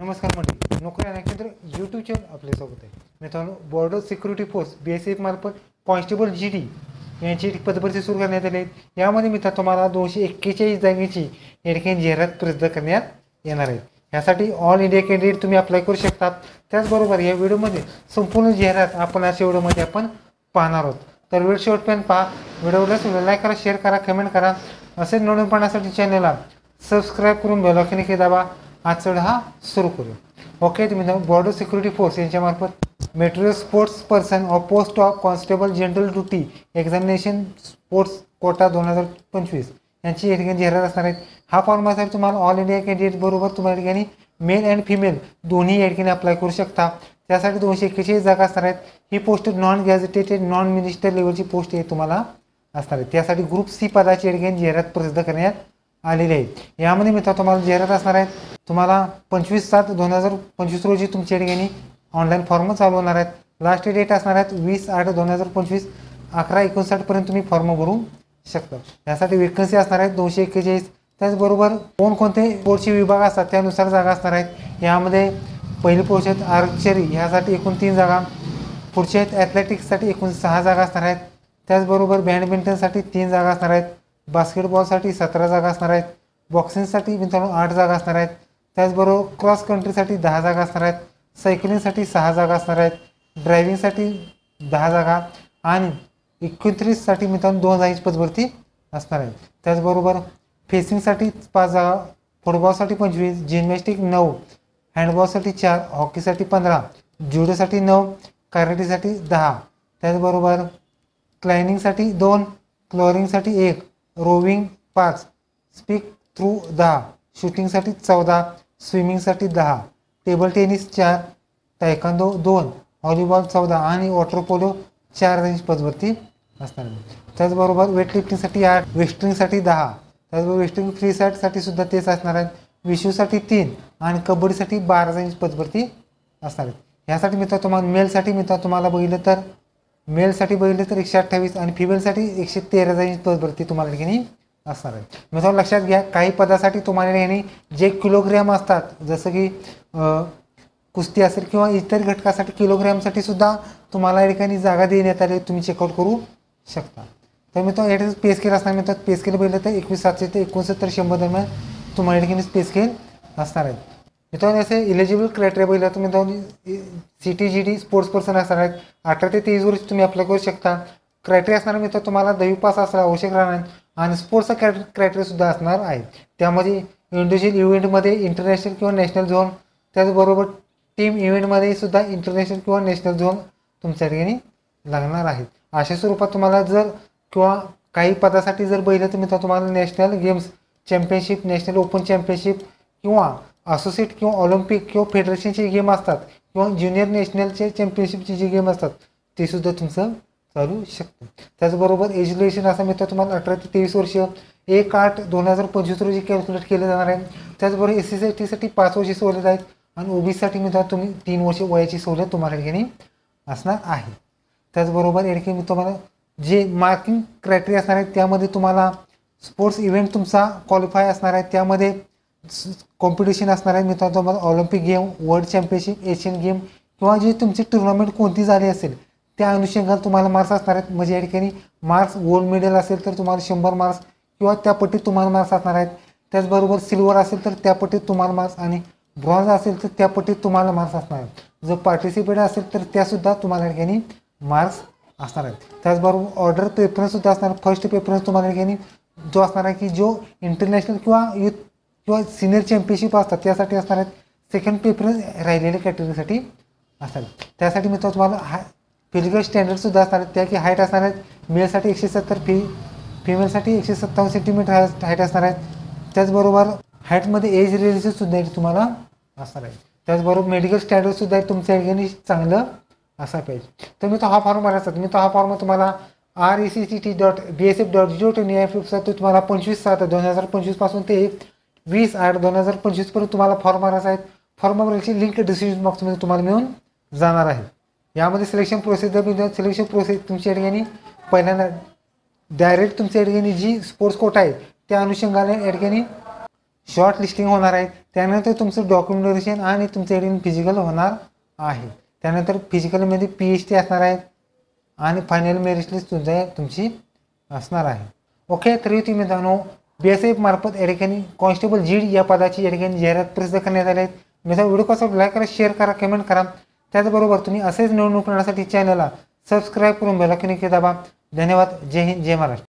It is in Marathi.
नमस्कार मंडळी, नोकरी आणि केंद्र यूट्यूब चॅनल आपले स्वागत आहे. मित्रांनो, बॉर्डर सिक्युरिटी फोर्स BSF मार्फत कॉन्स्टेबल GD यांची पदभरती सुरू करण्यात आली आहे. यामध्ये मित्र तुम्हाला 241 जागेची या ठिकाणी जाहिरात प्रसिद्ध करण्यात येणार आहे. यासाठी ऑल इंडिया कॅन्डिडेट तुम्ही अप्लाय करू शकता. त्याचबरोबर या व्हिडिओमध्ये संपूर्ण जाहिरात आपण अशा व्हिडिओमध्ये आपण पाहणार आहोत. तर व्हिडिओ शेवटपर्यंत पहा. व्हिडिओला लाईक करा, शेअर करा, कमेंट करा. असे नवीन पाहण्यासाठी चॅनलला सबस्क्राईब करून बेल आयकॉन दाबा. आजचा व्हिडिओ हा सुरू करू. ओके, तुम्ही बॉर्डर सिक्युरिटी फोर्स यांच्यामार्फत metro sports person of post of constable general duty examination sports quota 2025 यांची या ठिकाणी जाहिरात असणार आहेत. हा फॉर्म असेल तुम्हाला ऑल इंडिया कॅन्डिडेट बरोबर तुम्हाला या ठिकाणी मेल अँड फिमेल दोन्ही या ठिकाणी अप्लाय करू शकता. त्यासाठी 241 जागा असणार आहेत. ही post non gazetted non minister लेवलची पोस्ट हे तुम्हाला असणार आहे. त्यासाठी ग्रुप C पदाची या ठिकाणी जाहिरात प्रसिद्ध करण्यात आलेली आहे. यामध्ये मित्र तुम्हाला जाहिरात असणार आहेत. तुम्हाला 25/7/2025 रोजी तुमच्या ठिकाणी ऑनलाईन फॉर्म चालू होणार आहेत. लास्ट डेट असणार आहेत 20/8/2025 11:59 पर्यंत तुम्ही फॉर्म भरू शकता. यासाठी वेकन्सी असणार आहेत 241. त्याचबरोबर कोणकोणते बोर्डचे विभाग असतात त्यानुसार जागा असणार आहेत. यामध्ये पहिली पोस्ट आहेत आर्चरी, ह्यासाठी एकूण 3 जागा. पुढचे आहेत ॲथलेटिक्ससाठी एकूण 6 जागा असणार आहेत. त्याचबरोबर बॅडमिंटनसाठी 3 जागा असणार आहेत. बास्केटबॉलसाठी 17 जागा असणार आहेत. बॉक्सिंगसाठी मित्रांनो 8 जागा असणार आहेत. त्याचबरोबर क्रॉस कंट्रीसाठी 10 जागा असणार आहेत. सायकलिंगसाठी 6 जागा असणार आहेत. ड्रायव्हिंगसाठी 10 जागा आणि 29साठी मित्रांनो 2 जागेची पदभरती असणार आहे. त्याचबरोबर फेसिंगसाठी 5 जागा, फुटबॉलसाठी 25, जिम्नॅस्टिक 9, हँडबॉलसाठी 4, हॉकीसाठी 15, जुडोसाठी 9, कराटेसाठी 10. त्याचबरोबर क्लाइम्बिंगसाठी 2, क्लोरिंगसाठी 1, रोविंग 5, स्पीक थ्रू 10, शूटिंगसाठी 14, स्विमिंगसाठी 10, टेबल टेनिस 4, तायकांदो 2, व्हॉलीबॉल 14 आणि वॉटर पोलो 4 जागेची पदभरती असणार आहे. त्याचबरोबर वेटलिफ्टिंगसाठी 8, वेस्टरिंगसाठी 10, त्याचबरोबर वेस्टरिंग फ्री साईडसाठी सुद्धा तेच असणार आहेत. विशूसाठी 3 आणि कबड्डीसाठी 12 जागेची पदभरती असणार आहेत. ह्यासाठी मित्र तुम्हाला मेलसाठी तुम्हाला बघितलं तर 128 आणि फिमेलसाठी 113 जागेची पदभरती तुम्हाला ठिकाणी असणार आहे. मित्रांनो लक्षात घ्या, काही पदासाठी तुम्हाला ठिकाणी जे किलोग्रॅम असतात, जसं की कुस्ती असेल किंवा इतर घटकासाठी किलोग्रॅमसाठी सुद्धा तुम्हाला या ठिकाणी जागा देण्यात आली, तुम्ही चेकआउट करू शकता. तर मित्रांनो या ठिकाणी पे स्केल असणार. मित्रांनो पे स्केल बघितलं तर 21,700 ते 69,100 दरम्यान तुम्हाला या ठिकाणी पे स्केल असणार आहे. मित्रांनो असे इलिजिबल क्रायटेरिया बघितलं तर मित्रांनो CTGD स्पोर्ट्स पर्सन असणार आहेत. 18 ते 23 वर्ष तुम्ही अप्लाय करू शकता. क्रायटेरिया असणार मित्र तुम्हाला 10वी पास असणं आवश्यक राहणार आणि स्पोर्ट्सचा क्रायटेरिया सुद्धा असणार आहे. त्यामध्ये इंडिव्हिज्युअल इव्हेंटमध्ये इंटरनॅशनल किंवा नॅशनल झोन, त्याचबरोबर टीम इव्हेंटमध्ये सुद्धा इंटरनॅशनल किंवा नॅशनल झोन तुमच्या ठिकाणी लागणार आहेत. अशा स्वरूपात तुम्हाला जर किंवा काही पदासाठी जर बघितलं तर मित्र तुम्हाला national games championship, national open championship किंवा असोसिएट किंवा ऑलिम्पिक किंवा फेडरेशनचे गेम असतात किंवा ज्युनियर नॅशनलचे चॅम्पियनशिपचे जे गेम असतात ते सुद्धा तुमचं चालू शकतं. त्याचबरोबर एज्युकेशन असं मित्र तुम्हाला 18 ते 23 वर्ष 1/8/2025 रोजी कॅल्क्युलेट केलं जाणार आहे. त्याचबरोबर SC/ST 5 वर्ष सवलत आहेत आणि OBCसाठी मित्र तुम्ही 3 वर्ष वयाची सवलत तुम्हाला या ठिकाणी असणार आहे. त्याचबरोबर या ठिकाणी तुम्हाला जे मार्किंग क्रायटेरिया असणार आहेत त्यामध्ये तुम्हाला स्पोर्ट्स इव्हेंट तुमचा क्वालिफाय असणार आहे. त्यामध्ये कॉम्पिटिशन असणार आहे मित्रांनो. तुम्हाला Olympic game, world championship, Asian game किंवा जे तुमची टुर्नामेंट कोणती झाली असेल त्या अनुषंगाने तुम्हाला मार्क्स असणार आहेत. म्हणजे या ठिकाणी मार्क्स गोल्ड मेडल असेल तर तुम्हाला 100 मार्क्स किंवा त्या पट्टीत तुम्हाला मार्क्स असणार आहेत. त्याचबरोबर सिल्वर असेल तर त्या पट्टीत तुम्हाला मार्क्स आणि ब्रॉन्झ असेल तर त्या पट्टीत तुम्हाला मार्क्स असणार आहेत. जर पार्टिसिपेट असेल तर त्यासुद्धा तुम्हाला या ठिकाणी मार्क्स असणार आहेत. त्याचबरोबर ऑर्डर प्रेफरन्ससुद्धा असणार. फर्स्ट प्रेफरन्स तुम्हाला या ठिकाणी जो असणार आहे की जो इंटरनॅशनल किंवा युथ किंवा सिनियर चॅम्पियनशिप असतात त्यासाठी असणार आहेत. सेकंड प्रेफरन्स राहिलेल्या कॅटेगरीसाठी असणार आहेत. त्यासाठी मित्र तुम्हाला फिजिकल स्टँडर्डसुद्धा असणार आहेत. त्या की हाईट असणार आहेत. मेलसाठी 170, फिमेलसाठी 157 सेंटीमीटर हाईट असणार आहेत. त्याचबरोबर हाईटमध्ये एज रिलेशनसुद्धा तुम्हाला असणार आहे. त्याचबरोबर मेडिकल स्टँडर्डसुद्धा तुमच्या ठिकाणी चांगलं असा पाहिजे. तर मी तो हा फॉर्म भरायचा. मी तो हा फॉर्म तुम्हाला RECCT.BSF.gov.in तुम्हाला 25/7/2025 पासून ते 20/8/2025 पर्यंत तुम्हाला फॉर्म भरायचा आहे. फॉर्म भरायची लिंक डिस्क्रिप्शन बॉक्समध्ये तुम्हाला मिळून जाणार आहे. यामध्ये सिलेक्शन प्रोसेस तुमच्या ठिकाणी पहिल्यांदा डायरेक्ट तुमच्या ठिकाणी जी स्पोर्ट्स कोटा आहे त्या अनुषंगाने या ठिकाणी शॉर्ट लिस्टिंग होणार आहे. त्यानंतर तुमचं डॉक्युमेंटेशन आणि तुमचं एडिटिंग फिजिकल होणार आहे. त्यानंतर फिजिकलमध्ये PhD असणार आहे आणि फायनल मेरिट लिस्ट तुमची असणार आहे. ओके, तरी तुम्ही मित्रांनो BSF मार्फत या ठिकाणी कॉन्स्टेबल GD या पदाची या ठिकाणी जाहिरात प्रसिद्ध करण्यात आली आहे. मित्रांनो व्हिडिओ कसा लाईक करा, शेअर करा, कमेंट करा. त्याचबरोबर तुम्ही असेच निवडणूक करण्यासाठी चॅनलला सबस्क्राईब करून बेल आयकॉन दाबा. धन्यवाद. जय हिंद, जय महाराष्ट्र.